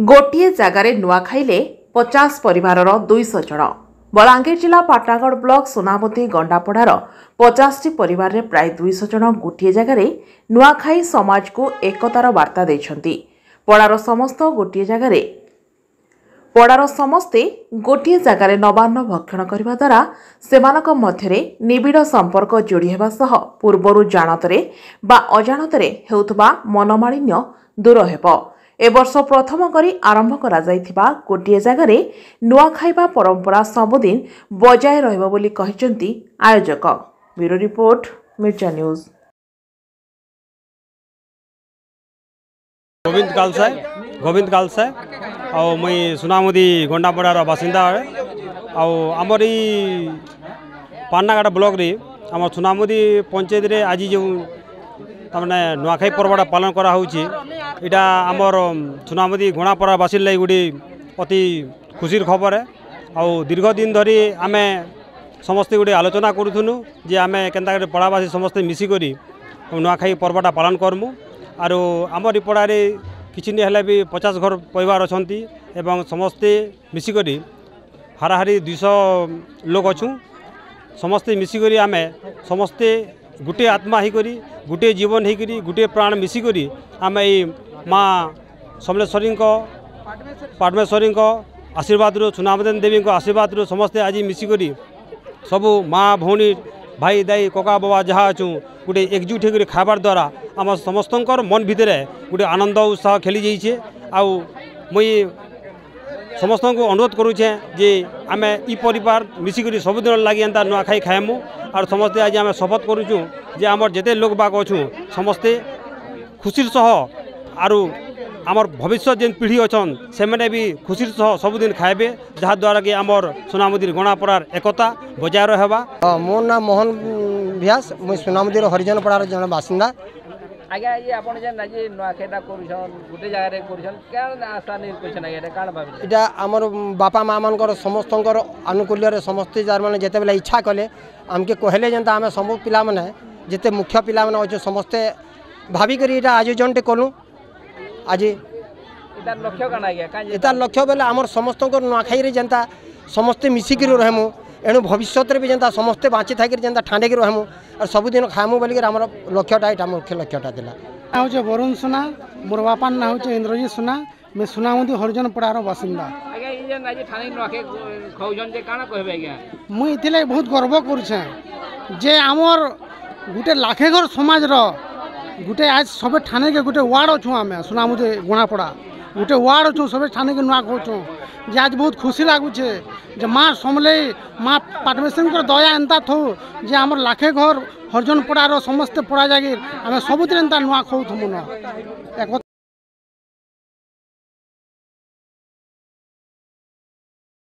गोटे जगार नुआ खाइले 50 परिवार 200 जन। बलांगीर जिला पाटनागढ़ ब्लॉक सोनामुदी गंडापड़ार 50 परिवार प्राय 200 जन गोटे जगार नुआखाई समाज को एकतार वार्ता देछंती। पड़ार समस्ते गोटे जगार नवान्न भक्षण करने द्वारा सेमानक मध्यरे निबिड़ संपर्क जोड़ी हेबा सह पूर्वरु जानतरे बा अजाणतरे हेउथबा मनमालिन्य दूर हेबो। ए वर्ष प्रथम करी आरंभ करा जायथिबा गोटे जगार नुआ खाइबा परंपरा सबुदिन बजाय रहिबो बोली कहिसंती आयोजक। Bureau report Mirza news. Govind कालसाय और मुई सोनामुदी गंडापड़ार बासिंदा आमर पाटनागढ़ ब्लॉक रे आम सोनामुदी पंचायत रे आज जो तमने नुआखाई पर्वटा पालन करा होउची इटा आमर सोनामुदी गंडापड़ावासी लगी गोटे अति खुशीर खबर है। आउ दीर्घ दिन धरी आमे समस्ते गोटे आलोचना करूथुनु जे आमे केनता पड़ावासी समस्ते मिसिकरी नुआखाई पर्वटा पालन करमु। आरो आमर पड़ारे किछि नहीं हेले भी 50 घर परिवार अछंती एवं समस्ते मिसिकरी हाराहारी 200 लोग अछु। समस्ते मिसिकरी आमे समस्ते गुटे आत्मा होकर गुटे जीवन होकर गुटे प्राण मिसिकरी आमे माँ समलेश्वरी पाटमेश्वरी आशीर्वाद सोनामुदी देवी आशीर्वाद समस्ते आज मिसिकरी सबू माँ भौणी भाई दाई कका बाबा जहाँ अच्छु गोटे एकजुट होकर खाबार द्वारा आम समस्त मन भितर गोटे आनंद उत्साह खेली जाइए। आउ मुई समस्त को अनुरोध करुचे जे आम ई परिवार मिसिकरी सबुदिन लगी एंता नुआखाई खाएमु। और समस्ते आज आम शपथ करुचु जे आमर जेते लोग बाग अच्छु समस्ते खुशीर सह आरु आमर भविष्य जेन पीढ़ी अच्छन से मैंने भी खुशीर सह सबुदिन खाएबे जहाँ द्वारा कि आमर सोनामुदी गणापड़ार एकता बजाय रहा। मो नाम मोहन व्यास मुझे सोनामुदी हरिजन पड़ार जन बासिंदा। आज्ञा ये आपण जे नाजी नुआखाईटा करूछन गुटे जगह रे करूछन क्या आशा नहीं क्वेश्चन आज्ञा काण भाबी इटा हमर बापा माँ मानकर समस्तकर अनुकूल्य रे समस्त जार माने जेते बेला इच्छा कले आमके कहले जेंता आमे सब पिला माने जेते मुख्य पिला माने अछि समस्ते भाबी करी इटा आयोजन टे कलु। आज इटा लक्ष्य काण आज्ञा का इटा लक्ष्य बेला हमर समस्तकर नुआखाई रे जेंता समस्ते मिसिकरी रहमु एणु भविष्य भी जेंता समस्ते बाँची थी जेंता ठाणे रहमु और सबुदिन खाएमु बोलिक आमर लक्ष्यटा यहाँ मुख्य लक्ष्यटा दिला। हूँ वरुण सुना मोर बापा ना हूँ इंद्रजीत सुना मैं सोनामुदी हरिजन पड़ार बासिंदा। मुझे ये बहुत गर्व करुचे जे आमर गोटे लाखे घर समाज गोटे आज सब ठाणे के गोटे वार्ड अच्छु आम सोनामुदी गुणापड़ा गोटे वार्ड अच्छु सब ठाणे के नुआ खाऊँ जे आज बहुत खुशी लगुचे जे माँ समलेई माँ पाटमेश्वरी दया एंता थो जे आमर लाखे घर हरिजन पड़ार समस्ते पड़ा जागिर आम सबुदिन एंता नुआ खाऊ मन एक